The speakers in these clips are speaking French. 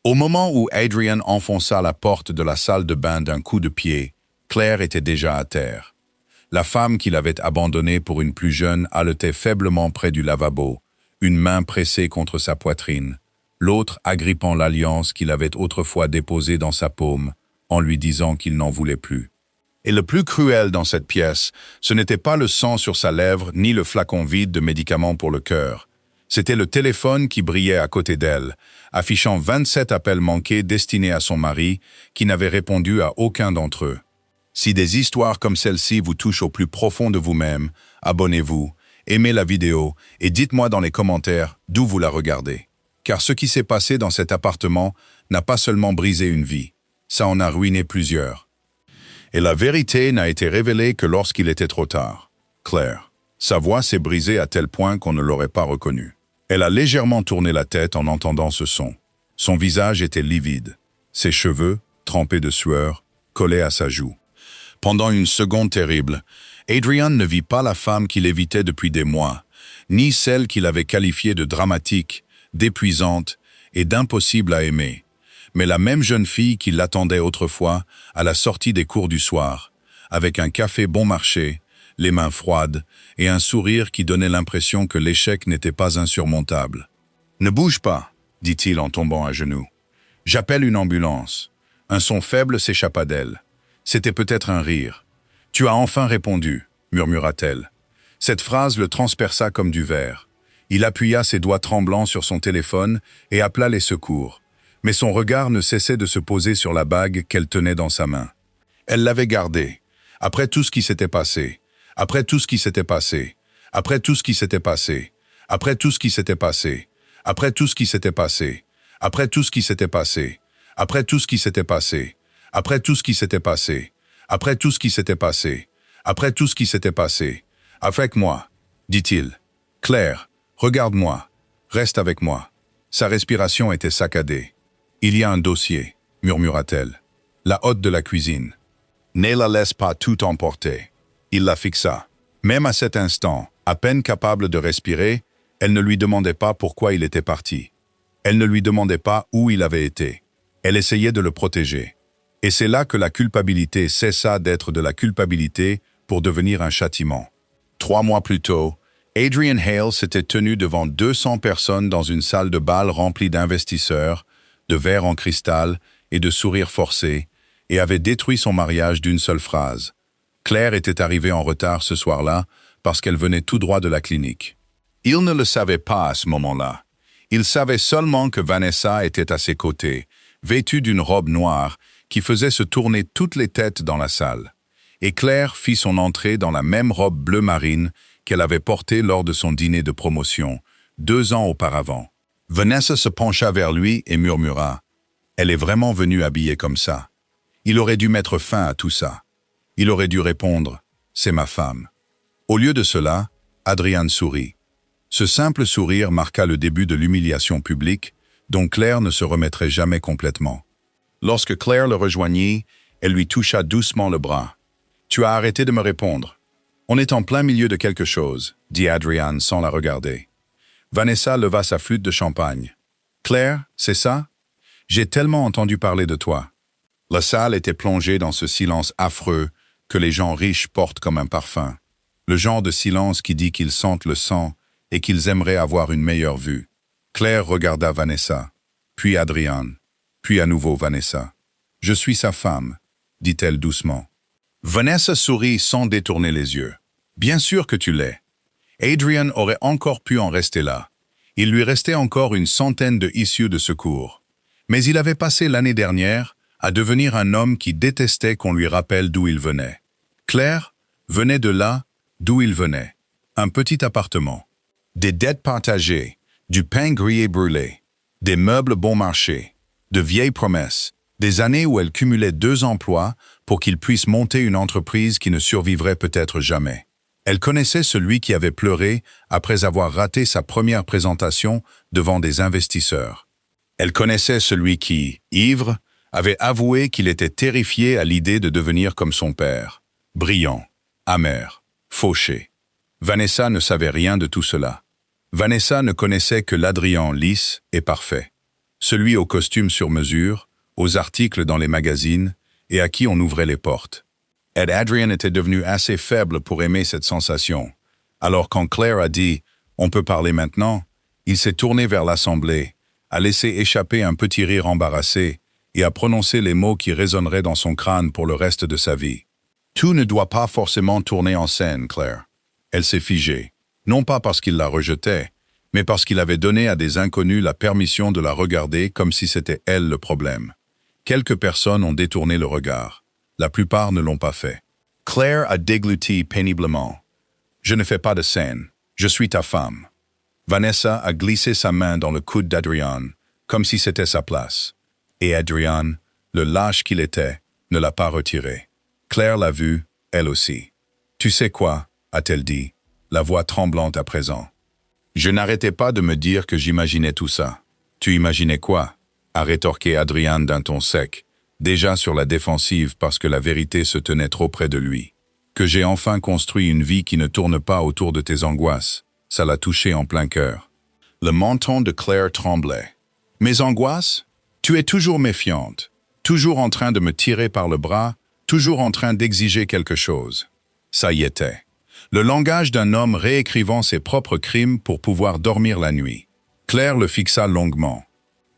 Au moment où Adrian enfonça la porte de la salle de bain d'un coup de pied, Claire était déjà à terre. La femme qu'il avait abandonnée pour une plus jeune haletait faiblement près du lavabo, une main pressée contre sa poitrine, l'autre agrippant l'alliance qu'il avait autrefois déposée dans sa paume, en lui disant qu'il n'en voulait plus. Et le plus cruel dans cette pièce, ce n'était pas le sang sur sa lèvre ni le flacon vide de médicaments pour le cœur. C'était le téléphone qui brillait à côté d'elle, affichant 27 appels manqués destinés à son mari, qui n'avait répondu à aucun d'entre eux. Si des histoires comme celle-ci vous touchent au plus profond de vous-même, abonnez-vous, aimez la vidéo et dites-moi dans les commentaires d'où vous la regardez. Car ce qui s'est passé dans cet appartement n'a pas seulement brisé une vie, ça en a ruiné plusieurs. Et la vérité n'a été révélée que lorsqu'il était trop tard. Claire, sa voix s'est brisée à tel point qu'on ne l'aurait pas reconnue. Elle a légèrement tourné la tête en entendant ce son. Son visage était livide. Ses cheveux, trempés de sueur, collaient à sa joue. Pendant une seconde terrible, Adrian ne vit pas la femme qu'il évitait depuis des mois, ni celle qu'il avait qualifiée de dramatique, d'épuisante et d'impossible à aimer, mais la même jeune fille qui l'attendait autrefois à la sortie des cours du soir, avec un café bon marché, les mains froides et un sourire qui donnait l'impression que l'échec n'était pas insurmontable. « Ne bouge pas », dit-il en tombant à genoux. « J'appelle une ambulance. » Un son faible s'échappa d'elle. C'était peut-être un rire. « Tu as enfin répondu », murmura-t-elle. Cette phrase le transperça comme du verre. Il appuya ses doigts tremblants sur son téléphone et appela les secours. Mais son regard ne cessait de se poser sur la bague qu'elle tenait dans sa main. Elle l'avait gardée. Après tout ce qui s'était passé. Après tout ce qui s'était passé. Après tout ce qui s'était passé. Après tout ce qui s'était passé. Après tout ce qui s'était passé. Après tout ce qui s'était passé. Après tout ce qui s'était passé. Après tout ce qui s'était passé. Après tout ce qui s'était passé. Après tout ce qui s'était passé. Avec moi, dit-il. Claire, regarde-moi. Reste avec moi. Sa respiration était saccadée. Il y a un dossier, murmura-t-elle. La hôte de la cuisine. Ne la laisse pas tout emporter. Il la fixa. Même à cet instant, à peine capable de respirer, elle ne lui demandait pas pourquoi il était parti. Elle ne lui demandait pas où il avait été. Elle essayait de le protéger. Et c'est là que la culpabilité cessa d'être de la culpabilité pour devenir un châtiment. 3 mois plus tôt, Adrian Hale s'était tenu devant 200 personnes dans une salle de bal remplie d'investisseurs, de verres en cristal et de sourires forcés, et avait détruit son mariage d'une seule phrase. Claire était arrivée en retard ce soir-là parce qu'elle venait tout droit de la clinique. Il ne le savait pas à ce moment-là. Il savait seulement que Vanessa était à ses côtés, vêtue d'une robe noire qui faisait se tourner toutes les têtes dans la salle. Et Claire fit son entrée dans la même robe bleu marine qu'elle avait portée lors de son dîner de promotion, 2 ans auparavant. Vanessa se pencha vers lui et murmura « Elle est vraiment venue habillée comme ça. » Il aurait dû mettre fin à tout ça. Il aurait dû répondre « C'est ma femme ». Au lieu de cela, Adrian sourit. Ce simple sourire marqua le début de l'humiliation publique, dont Claire ne se remettrait jamais complètement. Lorsque Claire le rejoignit, elle lui toucha doucement le bras. « Tu as arrêté de me répondre. » « On est en plein milieu de quelque chose, » dit Adrian sans la regarder. Vanessa leva sa flûte de champagne. « Claire, c'est ça? J'ai tellement entendu parler de toi. » La salle était plongée dans ce silence affreux que les gens riches portent comme un parfum. Le genre de silence qui dit qu'ils sentent le sang et qu'ils aimeraient avoir une meilleure vue. Claire regarda Vanessa, puis Adrian, puis à nouveau Vanessa. « Je suis sa femme, » dit-elle doucement. Vanessa sourit sans détourner les yeux. « Bien sûr que tu l'es. » Adrian aurait encore pu en rester là. Il lui restait encore une centaine de issues de secours. Mais il avait passé l'année dernière à devenir un homme qui détestait qu'on lui rappelle d'où il venait. Claire venait de là d'où il venait. Un petit appartement. Des dettes partagées, du pain grillé brûlé, des meubles bon marché, de vieilles promesses, des années où elle cumulait 2 emplois pour qu'il puisse monter une entreprise qui ne survivrait peut-être jamais. Elle connaissait celui qui avait pleuré après avoir raté sa première présentation devant des investisseurs. Elle connaissait celui qui, ivre, avait avoué qu'il était terrifié à l'idée de devenir comme son père, brillant, amer, fauché. Vanessa ne savait rien de tout cela. Vanessa ne connaissait que l'Adrian lisse et parfait. celui au costume sur mesure, aux articles dans les magazines, et à qui on ouvrait les portes. Et Adrian était devenu assez faible pour aimer cette sensation. Alors quand Claire a dit « On peut parler maintenant », il s'est tourné vers l'assemblée, a laissé échapper un petit rire embarrassé et a prononcé les mots qui résonneraient dans son crâne pour le reste de sa vie. « Tout ne doit pas forcément tourner en scène, Claire. » Elle s'est figée, non pas parce qu'il la rejetait, mais parce qu'il avait donné à des inconnus la permission de la regarder comme si c'était elle le problème. Quelques personnes ont détourné le regard. La plupart ne l'ont pas fait. Claire a dégluti péniblement. « Je ne fais pas de scène. Je suis ta femme. » Vanessa a glissé sa main dans le coude d'Adrian, comme si c'était sa place. Et Adrian, le lâche qu'il était, ne l'a pas retiré. Claire l'a vu, elle aussi. « Tu sais quoi ?» a-t-elle dit, la voix tremblante à présent. Je n'arrêtais pas de me dire que j'imaginais tout ça. « Tu imaginais quoi ?» a rétorqué Adrian d'un ton sec, déjà sur la défensive parce que la vérité se tenait trop près de lui. « Que j'ai enfin construit une vie qui ne tourne pas autour de tes angoisses. » Ça l'a touché en plein cœur. Le menton de Claire tremblait. « Mes angoisses? Tu es toujours méfiante, toujours en train de me tirer par le bras, toujours en train d'exiger quelque chose. » Ça y était. Le langage d'un homme réécrivant ses propres crimes pour pouvoir dormir la nuit. Claire le fixa longuement.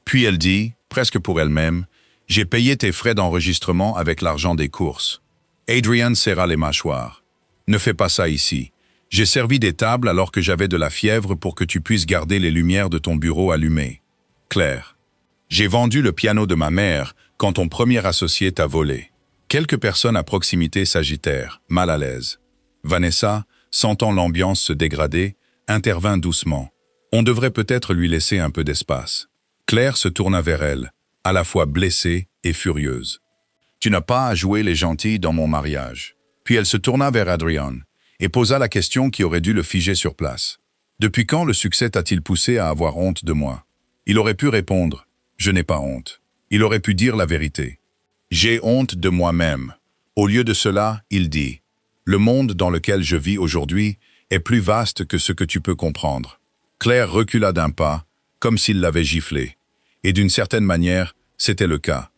Puis elle dit, presque pour elle-même, « J'ai payé tes frais d'enregistrement avec l'argent des courses. » Adrian serra les mâchoires. « Ne fais pas ça ici. J'ai servi des tables alors que j'avais de la fièvre pour que tu puisses garder les lumières de ton bureau allumées. » Claire. « J'ai vendu le piano de ma mère quand ton premier associé t'a volé. » Quelques personnes à proximité s'agitèrent, mal à l'aise. Vanessa, sentant l'ambiance se dégrader, intervint doucement. On devrait peut-être lui laisser un peu d'espace. Claire se tourna vers elle, à la fois blessée et furieuse. « Tu n'as pas à jouer les gentils dans mon mariage. » Puis elle se tourna vers Adrian et posa la question qui aurait dû le figer sur place. « Depuis quand le succès t'a-t-il poussé à avoir honte de moi ?» Il aurait pu répondre « Je n'ai pas honte ». Il aurait pu dire la vérité. « J'ai honte de moi-même. » Au lieu de cela, il dit « Le monde dans lequel je vis aujourd'hui est plus vaste que ce que tu peux comprendre. » Claire recula d'un pas, comme s'il l'avait giflé. Et d'une certaine manière, c'était le cas.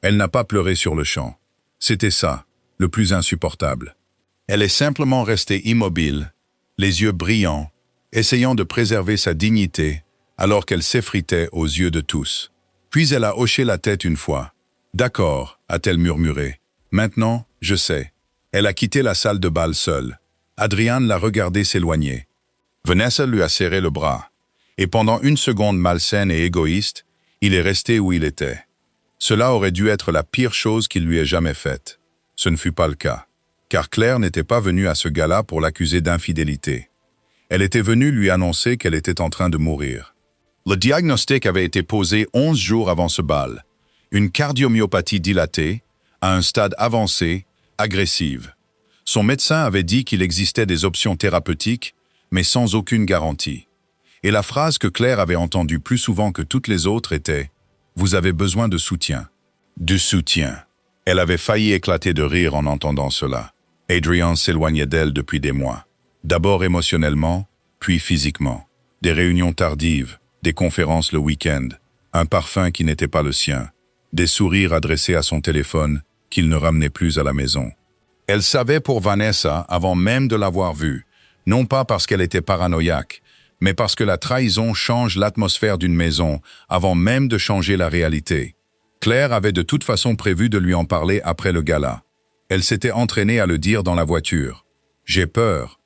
Elle n'a pas pleuré sur le champ. C'était ça, le plus insupportable. Elle est simplement restée immobile, les yeux brillants, essayant de préserver sa dignité, alors qu'elle s'effritait aux yeux de tous. Puis elle a hoché la tête une fois. « D'accord », a-t-elle murmuré. « Maintenant, je sais. » Elle a quitté la salle de bal seule. Adrian l'a regardé s'éloigner. Vanessa lui a serré le bras. Et pendant une seconde malsaine et égoïste, il est resté où il était. Cela aurait dû être la pire chose qu'il lui ait jamais faite. Ce ne fut pas le cas. Car Claire n'était pas venue à ce gala pour l'accuser d'infidélité. Elle était venue lui annoncer qu'elle était en train de mourir. Le diagnostic avait été posé 11 jours avant ce bal. Une cardiomyopathie dilatée, à un stade avancé, agressive. Son médecin avait dit qu'il existait des options thérapeutiques, mais sans aucune garantie. Et la phrase que Claire avait entendue plus souvent que toutes les autres était « Vous avez besoin de soutien. » Du soutien. Elle avait failli éclater de rire en entendant cela. Adrian s'éloignait d'elle depuis des mois. D'abord émotionnellement, puis physiquement. Des réunions tardives, des conférences le week-end, un parfum qui n'était pas le sien, des sourires adressés à son téléphone qu'il ne ramenait plus à la maison. Elle savait pour Vanessa avant même de l'avoir vue, non pas parce qu'elle était paranoïaque, mais parce que la trahison change l'atmosphère d'une maison avant même de changer la réalité. Claire avait de toute façon prévu de lui en parler après le gala. Elle s'était entraînée à le dire dans la voiture. « J'ai peur.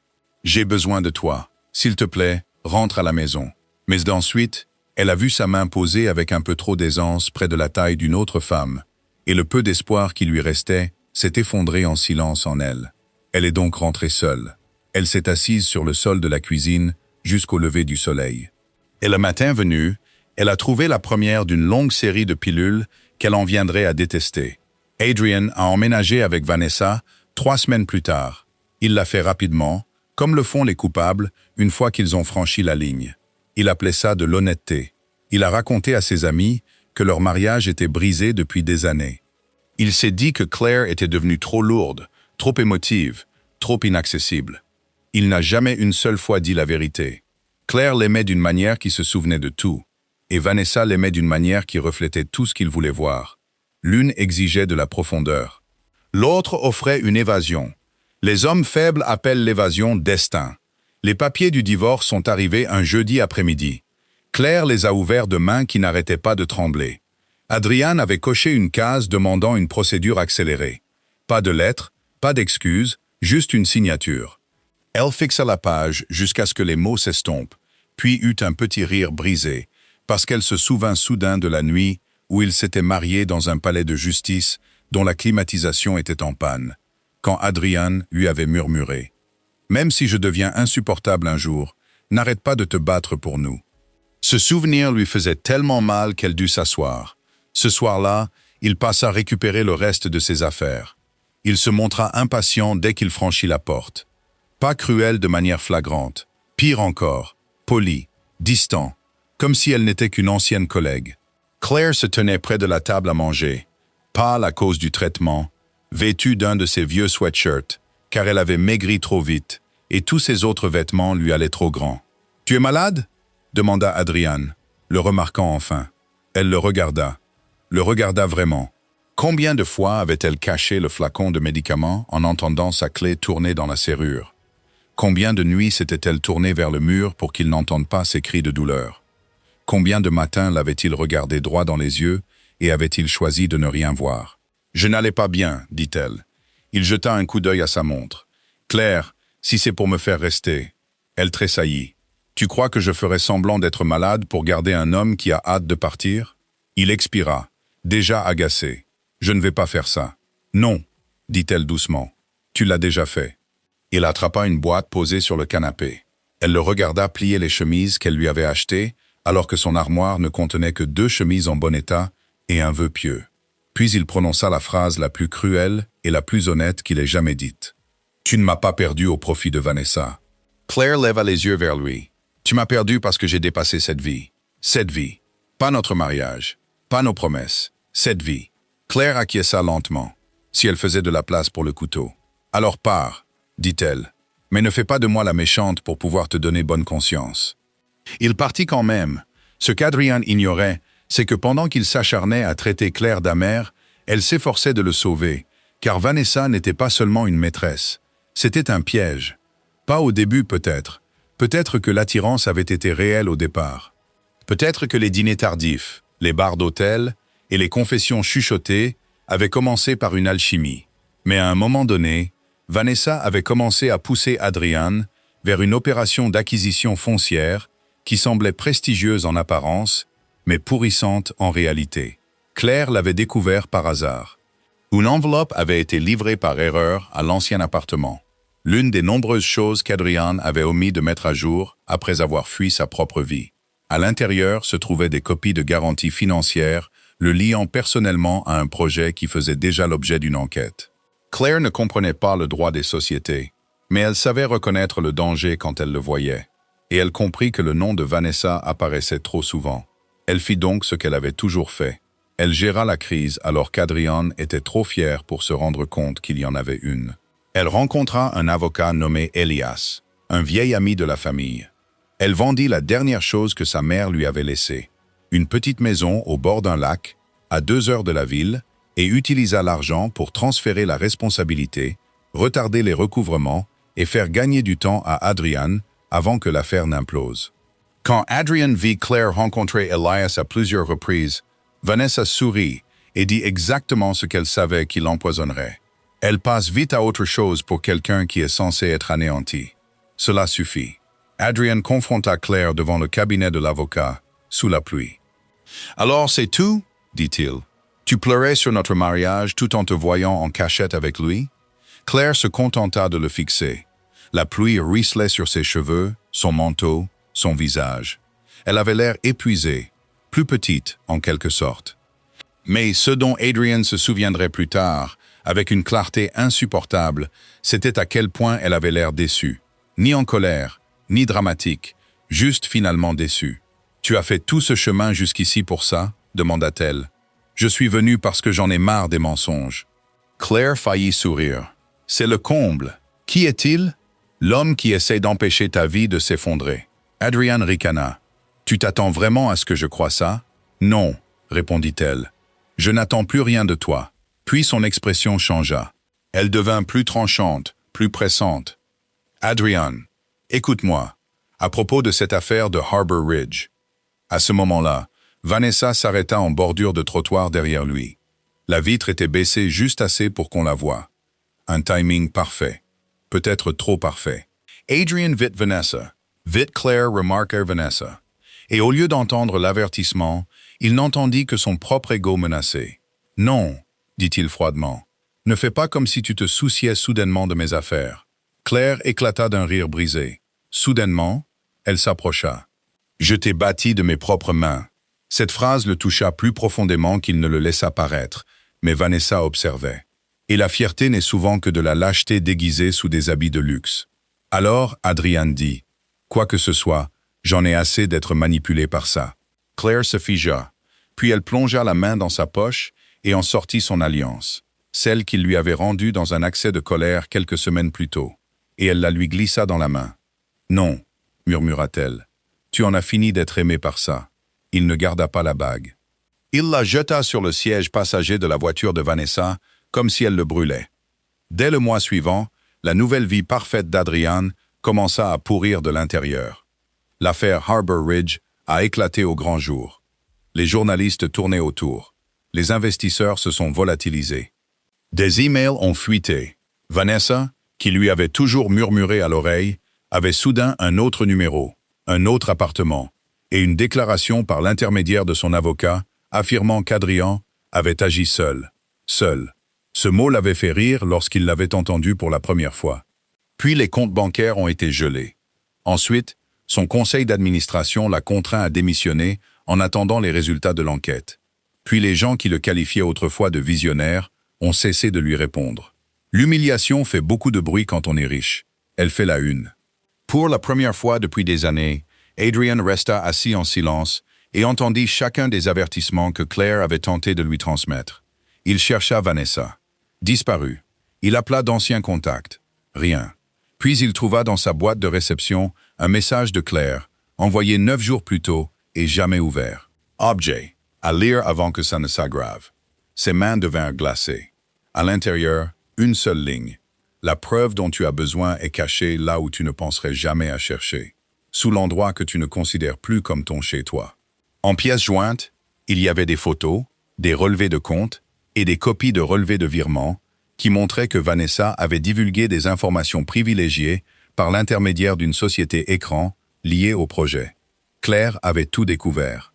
J'ai besoin de toi. S'il te plaît, rentre à la maison. » Mais d'ensuite, elle a vu sa main posée avec un peu trop d'aisance près de la taille d'une autre femme, et le peu d'espoir qui lui restait s'est effondré en silence en elle. Elle est donc rentrée seule. Elle s'est assise sur le sol de la cuisine jusqu'au lever du soleil. Et le matin venu, elle a trouvé la première d'une longue série de pilules qu'elle en viendrait à détester. Adrian a emménagé avec Vanessa 3 semaines plus tard. Il l'a fait rapidement, comme le font les coupables une fois qu'ils ont franchi la ligne. Il appelait ça de l'honnêteté. Il a raconté à ses amis que leur mariage était brisé depuis des années. Il s'est dit que Claire était devenue trop lourde, trop émotive, trop inaccessible. Il n'a jamais une seule fois dit la vérité. Claire l'aimait d'une manière qui se souvenait de tout. et Vanessa l'aimait d'une manière qui reflétait tout ce qu'il voulait voir. L'une exigeait de la profondeur. L'autre offrait une évasion. Les hommes faibles appellent l'évasion destin. Les papiers du divorce sont arrivés un jeudi après-midi. Claire les a ouverts de mains qui n'arrêtaient pas de trembler. Adrian avait coché une case demandant une procédure accélérée. Pas de lettre, pas d'excuses, juste une signature. Elle fixa la page jusqu'à ce que les mots s'estompent, puis eut un petit rire brisé, parce qu'elle se souvint soudain de la nuit où ils s'étaient mariés dans un palais de justice dont la climatisation était en panne, quand Adrian lui avait murmuré « Même si je deviens insupportable un jour, n'arrête pas de te battre pour nous. » Ce souvenir lui faisait tellement mal qu'elle dut s'asseoir. Ce soir-là, il passa récupérer le reste de ses affaires. Il se montra impatient dès qu'il franchit la porte. Pas cruel de manière flagrante, pire encore, poli, distant, comme si elle n'était qu'une ancienne collègue. Claire se tenait près de la table à manger, pâle à cause du traitement, vêtue d'un de ses vieux sweatshirts, car elle avait maigri trop vite, et tous ses autres vêtements lui allaient trop grands. « Tu es malade ?» demanda Adrian, le remarquant enfin. Elle le regarda vraiment. Combien de fois avait-elle caché le flacon de médicaments en entendant sa clé tourner dans la serrure? Combien de nuits s'était-elle tournée vers le mur pour qu'il n'entende pas ses cris de douleur? Combien de matins l'avait-il regardé droit dans les yeux et avait-il choisi de ne rien voir? « Je n'allais pas bien, dit-elle. Il jeta un coup d'œil à sa montre. « Claire, si c'est pour me faire rester. » Elle tressaillit. « Tu crois que je ferais semblant d'être malade pour garder un homme qui a hâte de partir ?» Il expira, déjà agacé. « Je ne vais pas faire ça. »« Non, » dit-elle doucement. « Tu l'as déjà fait. » Il attrapa une boîte posée sur le canapé. Elle le regarda plier les chemises qu'elle lui avait achetées, alors que son armoire ne contenait que 2 chemises en bon état et un vœu pieux. Puis il prononça la phrase la plus cruelle et la plus honnête qu'il ait jamais dite. « Tu ne m'as pas perdu au profit de Vanessa. » Claire leva les yeux vers lui. « Tu m'as perdu parce que j'ai dépassé cette vie. Cette vie. Pas notre mariage. Pas nos promesses. Cette vie. » Claire acquiesça lentement, si elle faisait de la place pour le couteau. « Alors pars, dit-elle, mais ne fais pas de moi la méchante pour pouvoir te donner bonne conscience. » Il partit quand même. Ce qu'Adrian ignorait, c'est que pendant qu'il s'acharnait à traiter Claire d'amère, elle s'efforçait de le sauver, car Vanessa n'était pas seulement une maîtresse, c'était un piège. Pas au début peut-être, peut-être que l'attirance avait été réelle au départ. Peut-être que les dîners tardifs, les bars d'hôtel et les confessions chuchotées avaient commencé par une alchimie. Mais à un moment donné, Vanessa avait commencé à pousser Adrian vers une opération d'acquisition foncière qui semblait prestigieuse en apparence, mais pourrissante en réalité. Claire l'avait découvert par hasard. Une enveloppe avait été livrée par erreur à l'ancien appartement. L'une des nombreuses choses qu'Adrian avait omis de mettre à jour après avoir fui sa propre vie. À l'intérieur se trouvaient des copies de garanties financières le liant personnellement à un projet qui faisait déjà l'objet d'une enquête. Claire ne comprenait pas le droit des sociétés, mais elle savait reconnaître le danger quand elle le voyait. Et elle comprit que le nom de Vanessa apparaissait trop souvent. Elle fit donc ce qu'elle avait toujours fait. Elle géra la crise alors qu'Adrian était trop fier pour se rendre compte qu'il y en avait une. Elle rencontra un avocat nommé Elias, un vieil ami de la famille. Elle vendit la dernière chose que sa mère lui avait laissée, une petite maison au bord d'un lac, à 2 heures de la ville, et utilisa l'argent pour transférer la responsabilité, retarder les recouvrements et faire gagner du temps à Adrian avant que l'affaire n'implose. Quand Adrian vit Claire rencontrer Elias à plusieurs reprises, Vanessa sourit et dit exactement ce qu'elle savait qui l'empoisonnerait. Elle passe vite à autre chose pour quelqu'un qui est censé être anéanti. Cela suffit. Adrian confronta Claire devant le cabinet de l'avocat, sous la pluie. « Alors c'est tout ?» dit-il. « Tu pleurais sur notre mariage tout en te voyant en cachette avec lui ?» Claire se contenta de le fixer. La pluie ruisselait sur ses cheveux, son manteau, son visage. Elle avait l'air épuisée, plus petite en quelque sorte. Mais ce dont Adrian se souviendrait plus tard, avec une clarté insupportable, c'était à quel point elle avait l'air déçue. Ni en colère, ni dramatique, juste finalement déçue. « Tu as fait tout ce chemin jusqu'ici pour ça ?» demanda-t-elle. « Je suis venue parce que j'en ai marre des mensonges. » Claire faillit sourire. « C'est le comble. Qui est-il ? L'homme qui essaie d'empêcher ta vie de s'effondrer. » Adrian ricana. Tu t'attends vraiment à ce que je croie ça? Non, répondit-elle. Je n'attends plus rien de toi. Puis son expression changea. Elle devint plus tranchante, plus pressante. Adrian, écoute-moi, à propos de cette affaire de Harbor Ridge. À ce moment-là, Vanessa s'arrêta en bordure de trottoir derrière lui. La vitre était baissée juste assez pour qu'on la voie. Un timing parfait. Peut-être trop parfait. Adrian vit Vanessa. Vit Claire remarqua Vanessa. Et au lieu d'entendre l'avertissement, il n'entendit que son propre ego menacé. « Non, dit-il froidement. Ne fais pas comme si tu te souciais soudainement de mes affaires. » Claire éclata d'un rire brisé. Soudainement, elle s'approcha. « Je t'ai bâti de mes propres mains. » Cette phrase le toucha plus profondément qu'il ne le laissa paraître, mais Vanessa observait. Et la fierté n'est souvent que de la lâcheté déguisée sous des habits de luxe. Alors, Adrian dit, « Quoi que ce soit, j'en ai assez d'être manipulé par ça. » Claire se figea, puis elle plongea la main dans sa poche et en sortit son alliance, celle qu'il lui avait rendue dans un accès de colère quelques semaines plus tôt, et elle la lui glissa dans la main. « Non, murmura-t-elle, tu en as fini d'être aimé par ça. » Il ne garda pas la bague. Il la jeta sur le siège passager de la voiture de Vanessa, comme si elle le brûlait. Dès le mois suivant, la nouvelle vie parfaite d'Adrian commença à pourrir de l'intérieur. L'affaire Harbor Ridge a éclaté au grand jour. Les journalistes tournaient autour. Les investisseurs se sont volatilisés. Des emails ont fuité. Vanessa, qui lui avait toujours murmuré à l'oreille, avait soudain un autre numéro, un autre appartement, et une déclaration par l'intermédiaire de son avocat affirmant qu'Adrian avait agi seul. Seul. Ce mot l'avait fait rire lorsqu'il l'avait entendu pour la première fois. Puis les comptes bancaires ont été gelés. Ensuite, son conseil d'administration l'a contraint à démissionner en attendant les résultats de l'enquête. Puis les gens qui le qualifiaient autrefois de visionnaire ont cessé de lui répondre. L'humiliation fait beaucoup de bruit quand on est riche. Elle fait la une. Pour la première fois depuis des années, Adrian resta assis en silence et entendit chacun des avertissements que Claire avait tenté de lui transmettre. Il chercha Vanessa. Disparue. Il appela d'anciens contacts. Rien. Puis il trouva dans sa boîte de réception un message de Claire, envoyé 9 jours plus tôt et jamais ouvert. Objet. À lire avant que ça ne s'aggrave. Ses mains devinrent glacées. À l'intérieur, une seule ligne. La preuve dont tu as besoin est cachée là où tu ne penserais jamais à chercher. Sous l'endroit que tu ne considères plus comme ton chez-toi. En pièces jointes, il y avait des photos, des relevés de comptes et des copies de relevés de virements qui montraient que Vanessa avait divulgué des informations privilégiées par l'intermédiaire d'une société écran liée au projet. Claire avait tout découvert.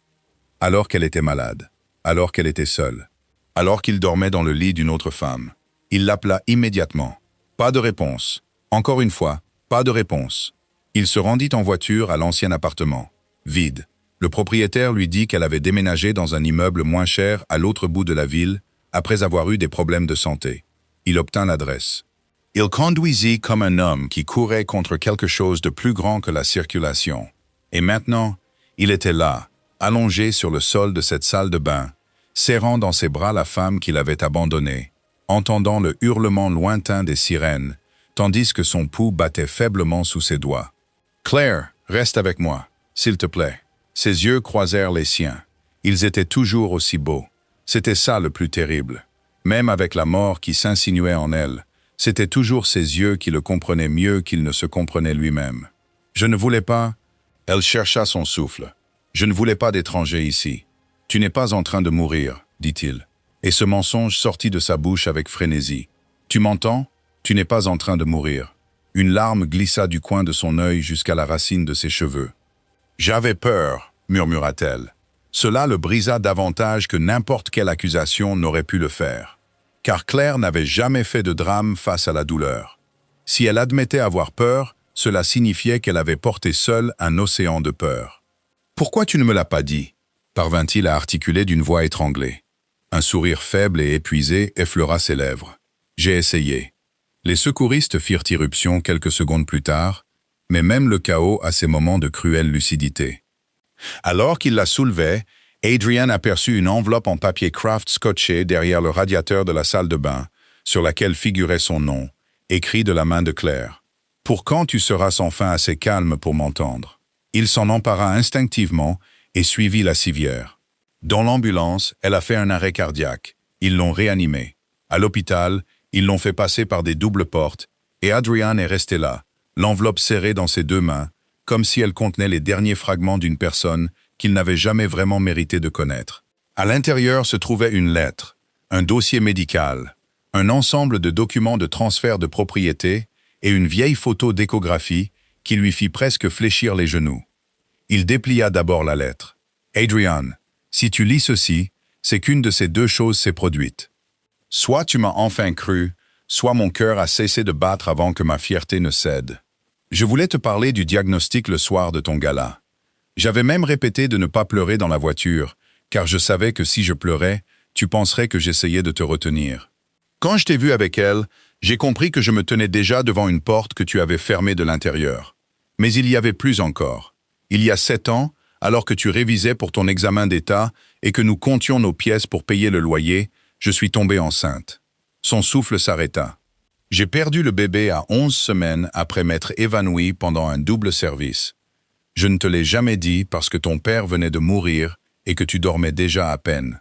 Alors qu'elle était malade, alors qu'elle était seule, alors qu'il dormait dans le lit d'une autre femme. Il l'appela immédiatement. Pas de réponse. Encore une fois, pas de réponse. Il se rendit en voiture à l'ancien appartement. Vide. Le propriétaire lui dit qu'elle avait déménagé dans un immeuble moins cher à l'autre bout de la ville après avoir eu des problèmes de santé. Il obtint l'adresse. Il conduisit comme un homme qui courait contre quelque chose de plus grand que la circulation. Et maintenant, il était là, allongé sur le sol de cette salle de bain, serrant dans ses bras la femme qu'il avait abandonnée, entendant le hurlement lointain des sirènes, tandis que son pouls battait faiblement sous ses doigts. « Claire, reste avec moi, s'il te plaît. » Ses yeux croisèrent les siens. Ils étaient toujours aussi beaux. C'était ça le plus terrible. Même avec la mort qui s'insinuait en elle, c'était toujours ses yeux qui le comprenaient mieux qu'il ne se comprenait lui-même. « Je ne voulais pas... » Elle chercha son souffle. « Je ne voulais pas d'étranger ici. Tu n'es pas en train de mourir, dit-il. » Et ce mensonge sortit de sa bouche avec frénésie. « Tu m'entends? Tu n'es pas en train de mourir. » Une larme glissa du coin de son œil jusqu'à la racine de ses cheveux. « J'avais peur, murmura-t-elle. Cela le brisa davantage que n'importe quelle accusation n'aurait pu le faire. Car Claire n'avait jamais fait de drame face à la douleur. Si elle admettait avoir peur, cela signifiait qu'elle avait porté seule un océan de peur. « Pourquoi tu ne me l'as pas dit ?» parvint-il à articuler d'une voix étranglée. Un sourire faible et épuisé effleura ses lèvres. « J'ai essayé. » Les secouristes firent irruption quelques secondes plus tard, mais même le chaos a ses moments de cruelle lucidité. Alors qu'il la soulevait, Adrian aperçut une enveloppe en papier craft scotché derrière le radiateur de la salle de bain, sur laquelle figurait son nom, écrit de la main de Claire. « Pour quand tu seras enfin assez calme pour m'entendre ?» Il s'en empara instinctivement et suivit la civière. Dans l'ambulance, elle a fait un arrêt cardiaque. Ils l'ont réanimée. À l'hôpital, ils l'ont fait passer par des doubles portes et Adrian est resté là, l'enveloppe serrée dans ses 2 mains, comme si elle contenait les derniers fragments d'une personne qu'il n'avait jamais vraiment mérité de connaître. À l'intérieur se trouvait une lettre, un dossier médical, un ensemble de documents de transfert de propriété et une vieille photo d'échographie qui lui fit presque fléchir les genoux. Il déplia d'abord la lettre. « Adrian, si tu lis ceci, c'est qu'une de ces 2 choses s'est produite. Soit tu m'as enfin cru, soit mon cœur a cessé de battre avant que ma fierté ne cède. Je voulais te parler du diagnostic le soir de ton gala. J'avais même répété de ne pas pleurer dans la voiture, car je savais que si je pleurais, tu penserais que j'essayais de te retenir. Quand je t'ai vu avec elle, j'ai compris que je me tenais déjà devant une porte que tu avais fermée de l'intérieur. Mais il y avait plus encore. Il y a 7 ans, alors que tu révisais pour ton examen d'État et que nous comptions nos pièces pour payer le loyer, je suis tombée enceinte. Son souffle s'arrêta. J'ai perdu le bébé à 11 semaines après m'être évanouie pendant un double service. Je ne te l'ai jamais dit parce que ton père venait de mourir et que tu dormais déjà à peine.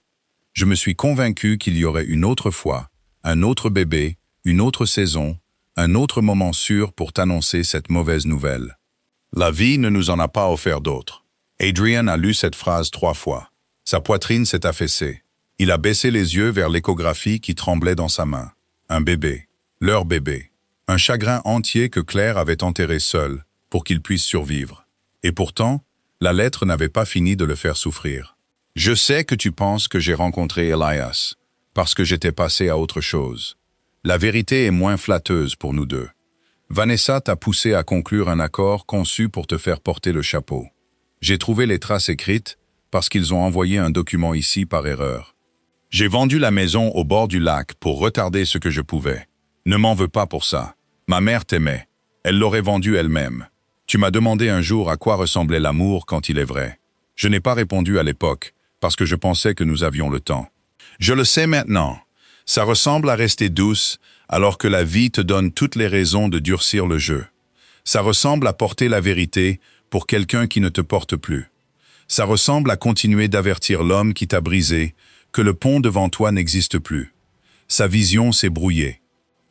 Je me suis convaincu qu'il y aurait une autre fois, un autre bébé, une autre saison, un autre moment sûr pour t'annoncer cette mauvaise nouvelle. La vie ne nous en a pas offert d'autres. Adrian a lu cette phrase 3 fois. Sa poitrine s'est affaissée. Il a baissé les yeux vers l'échographie qui tremblait dans sa main. Un bébé. Leur bébé. Un chagrin entier que Claire avait enterré seul pour qu'il puisse survivre. Et pourtant, la lettre n'avait pas fini de le faire souffrir. Je sais que tu penses que j'ai rencontré Elias, parce que j'étais passé à autre chose. La vérité est moins flatteuse pour nous deux. Vanessa t'a poussé à conclure un accord conçu pour te faire porter le chapeau. J'ai trouvé les traces écrites parce qu'ils ont envoyé un document ici par erreur. J'ai vendu la maison au bord du lac pour retarder ce que je pouvais. Ne m'en veux pas pour ça. Ma mère t'aimait. Elle l'aurait vendue elle-même. Tu m'as demandé un jour à quoi ressemblait l'amour quand il est vrai. Je n'ai pas répondu à l'époque, parce que je pensais que nous avions le temps. Je le sais maintenant. Ça ressemble à rester douce, alors que la vie te donne toutes les raisons de durcir le jeu. Ça ressemble à porter la vérité pour quelqu'un qui ne te porte plus. Ça ressemble à continuer d'avertir l'homme qui t'a brisé que le pont devant toi n'existe plus. Sa vision s'est brouillée.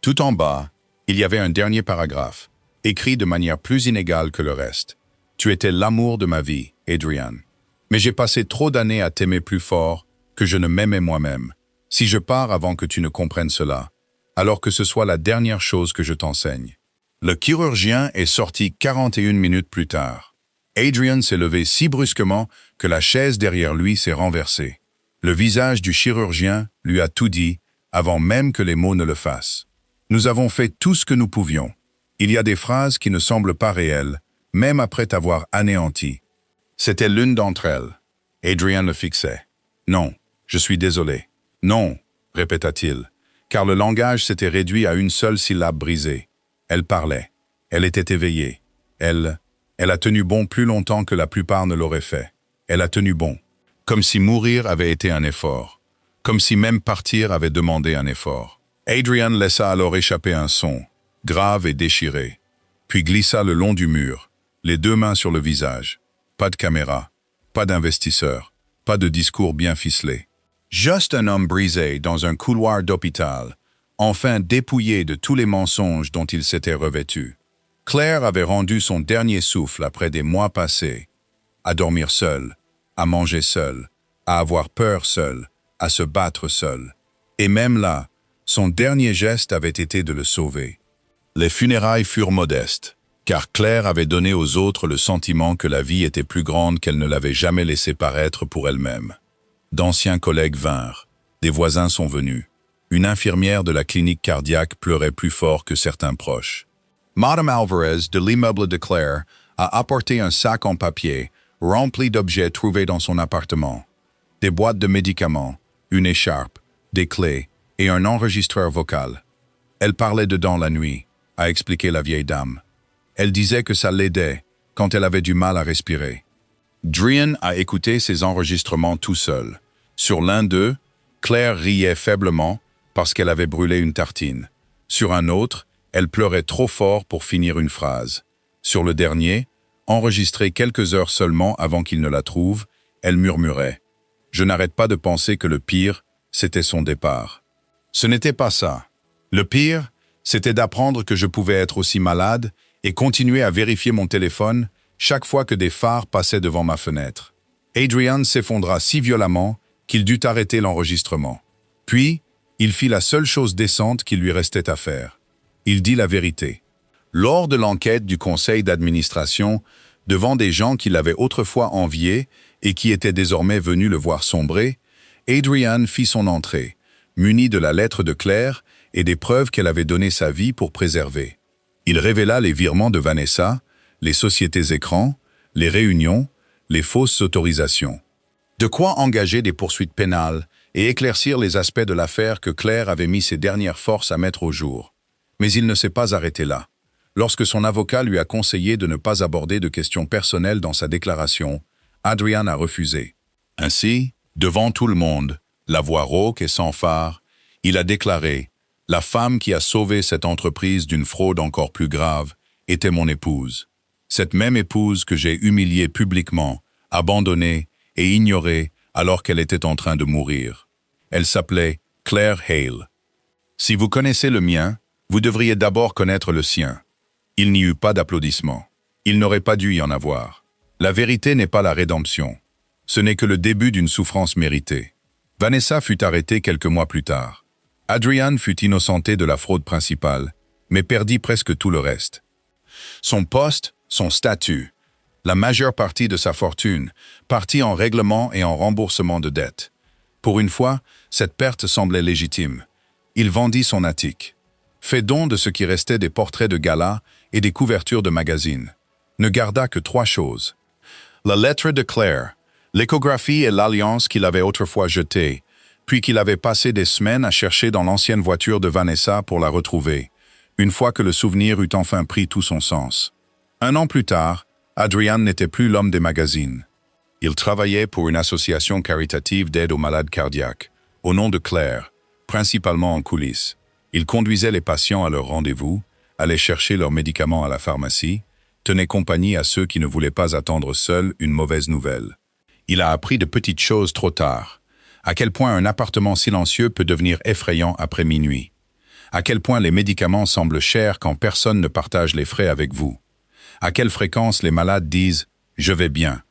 Tout en bas, il y avait un dernier paragraphe, écrit de manière plus inégale que le reste. Tu étais l'amour de ma vie, Adrian. Mais j'ai passé trop d'années à t'aimer plus fort que je ne m'aimais moi-même. Si je pars avant que tu ne comprennes cela, alors que ce soit la dernière chose que je t'enseigne. Le chirurgien est sorti 41 minutes plus tard. Adrian s'est levé si brusquement que la chaise derrière lui s'est renversée. Le visage du chirurgien lui a tout dit, avant même que les mots ne le fassent. Nous avons fait tout ce que nous pouvions. Il y a des phrases qui ne semblent pas réelles, même après t'avoir anéanti. C'était l'une d'entre elles. Adrian le fixait. Non, je suis désolé. Non, répéta-t-il, car le langage s'était réduit à une seule syllabe brisée. Elle parlait. Elle était éveillée. Elle a tenu bon plus longtemps que la plupart ne l'auraient fait. Elle a tenu bon. Comme si mourir avait été un effort. Comme si même partir avait demandé un effort. Adrian laissa alors échapper un son, grave et déchiré, puis glissa le long du mur, les 2 mains sur le visage. Pas de caméra, pas d'investisseur, pas de discours bien ficelé. Juste un homme brisé dans un couloir d'hôpital, enfin dépouillé de tous les mensonges dont il s'était revêtu. Claire avait rendu son dernier souffle après des mois passés, à dormir seule, à manger seule, à avoir peur seule, à se battre seule. Et même là, son dernier geste avait été de le sauver. Les funérailles furent modestes, car Claire avait donné aux autres le sentiment que la vie était plus grande qu'elle ne l'avait jamais laissé paraître pour elle-même. D'anciens collègues vinrent, des voisins sont venus. Une infirmière de la clinique cardiaque pleurait plus fort que certains proches. Madame Alvarez de l'immeuble de Claire a apporté un sac en papier rempli d'objets trouvés dans son appartement. Des boîtes de médicaments, une écharpe, des clés et un enregistreur vocal. Elle parlait dedans la nuit, a expliqué la vieille dame. Elle disait que ça l'aidait quand elle avait du mal à respirer. Adrian a écouté ces enregistrements tout seul. Sur l'un d'eux, Claire riait faiblement parce qu'elle avait brûlé une tartine. Sur un autre, elle pleurait trop fort pour finir une phrase. Sur le dernier, Enregistrée quelques heures seulement avant qu'il ne la trouve, elle murmurait. Je n'arrête pas de penser que le pire, c'était son départ. Ce n'était pas ça. Le pire, c'était d'apprendre que je pouvais être aussi malade et continuer à vérifier mon téléphone chaque fois que des phares passaient devant ma fenêtre. Adrian s'effondra si violemment qu'il dut arrêter l'enregistrement. Puis, il fit la seule chose décente qu'il lui restait à faire. Il dit la vérité. Lors de l'enquête du conseil d'administration, devant des gens qui l'avaient autrefois envié et qui étaient désormais venus le voir sombrer, Adrian fit son entrée, muni de la lettre de Claire et des preuves qu'elle avait donné sa vie pour préserver. Il révéla les virements de Vanessa, les sociétés écrans, les réunions, les fausses autorisations. De quoi engager des poursuites pénales et éclaircir les aspects de l'affaire que Claire avait mis ses dernières forces à mettre au jour. Mais il ne s'est pas arrêté là. Lorsque son avocat lui a conseillé de ne pas aborder de questions personnelles dans sa déclaration, Adrian a refusé. Ainsi, devant tout le monde, la voix rauque et sans phare, il a déclaré « La femme qui a sauvé cette entreprise d'une fraude encore plus grave était mon épouse. Cette même épouse que j'ai humiliée publiquement, abandonnée et ignorée alors qu'elle était en train de mourir. Elle s'appelait Claire Hale. Si vous connaissez le mien, vous devriez d'abord connaître le sien. Il n'y eut pas d'applaudissements. Il n'aurait pas dû y en avoir. La vérité n'est pas la rédemption. Ce n'est que le début d'une souffrance méritée. Vanessa fut arrêtée quelques mois plus tard. Adrian fut innocenté de la fraude principale, mais perdit presque tout le reste. Son poste, son statut, la majeure partie de sa fortune, partit en règlement et en remboursement de dettes. Pour une fois, cette perte semblait légitime. Il vendit son attique. Fait don de ce qui restait des portraits de gala et des couvertures de magazines. Ne garda que 3 choses. La lettre de Claire, l'échographie et l'alliance qu'il avait autrefois jetée, puis qu'il avait passé des semaines à chercher dans l'ancienne voiture de Vanessa pour la retrouver, une fois que le souvenir eut enfin pris tout son sens. 1 an plus tard, Adrian n'était plus l'homme des magazines. Il travaillait pour une association caritative d'aide aux malades cardiaques, au nom de Claire, principalement en coulisses. Il conduisait les patients à leur rendez-vous, allait chercher leurs médicaments à la pharmacie, tenait compagnie à ceux qui ne voulaient pas attendre seuls une mauvaise nouvelle. Il a appris de petites choses trop tard. À quel point un appartement silencieux peut devenir effrayant après minuit. À quel point les médicaments semblent chers quand personne ne partage les frais avec vous. À quelle fréquence les malades disent « je vais bien »,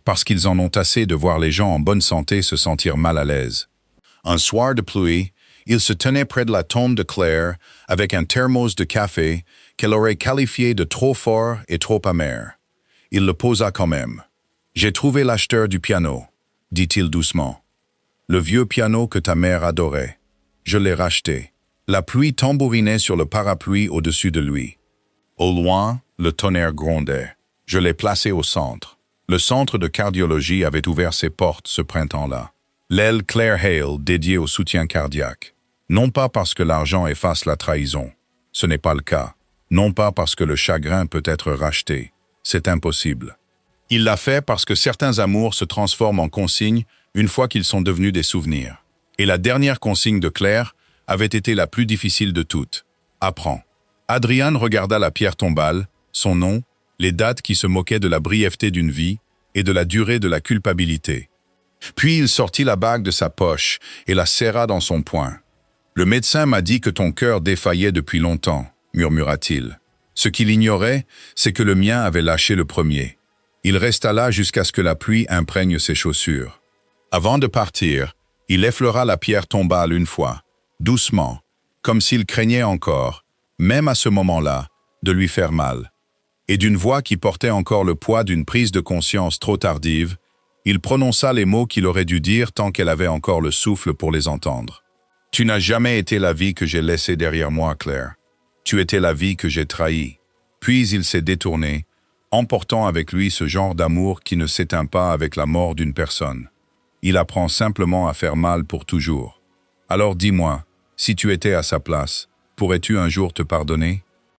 parce qu'ils en ont assez de voir les gens en bonne santé se sentir mal à l'aise. Un soir de pluie, il se tenait près de la tombe de Claire avec un thermos de café qu'elle aurait qualifié de trop fort et trop amer. Il le posa quand même. « J'ai trouvé l'acheteur du piano », dit-il doucement. « Le vieux piano que ta mère adorait. Je l'ai racheté. » La pluie tambourinait sur le parapluie au-dessus de lui. Au loin, le tonnerre grondait. Je l'ai placé au centre. Le centre de cardiologie avait ouvert ses portes ce printemps-là. L'aile Claire Hale dédiée au soutien cardiaque. Non pas parce que l'argent efface la trahison. Ce n'est pas le cas. Non pas parce que le chagrin peut être racheté. C'est impossible. Il l'a fait parce que certains amours se transforment en consignes une fois qu'ils sont devenus des souvenirs. Et la dernière consigne de Claire avait été la plus difficile de toutes. Apprends. Adrian regarda la pierre tombale, son nom, les dates qui se moquaient de la brièveté d'une vie et de la durée de la culpabilité. Puis il sortit la bague de sa poche et la serra dans son poing. « Le médecin m'a dit que ton cœur défaillait depuis longtemps, » murmura-t-il. Ce qu'il ignorait, c'est que le mien avait lâché le premier. Il resta là jusqu'à ce que la pluie imprègne ses chaussures. Avant de partir, il effleura la pierre tombale une fois, doucement, comme s'il craignait encore, même à ce moment-là, de lui faire mal. Et d'une voix qui portait encore le poids d'une prise de conscience trop tardive, il prononça les mots qu'il aurait dû dire tant qu'elle avait encore le souffle pour les entendre. « Tu n'as jamais été la vie que j'ai laissée derrière moi, Claire. Tu étais la vie que j'ai trahie. » Puis il s'est détourné, emportant avec lui ce genre d'amour qui ne s'éteint pas avec la mort d'une personne. Il apprend simplement à faire mal pour toujours. Alors dis-moi, si tu étais à sa place, pourrais-tu un jour te pardonner ?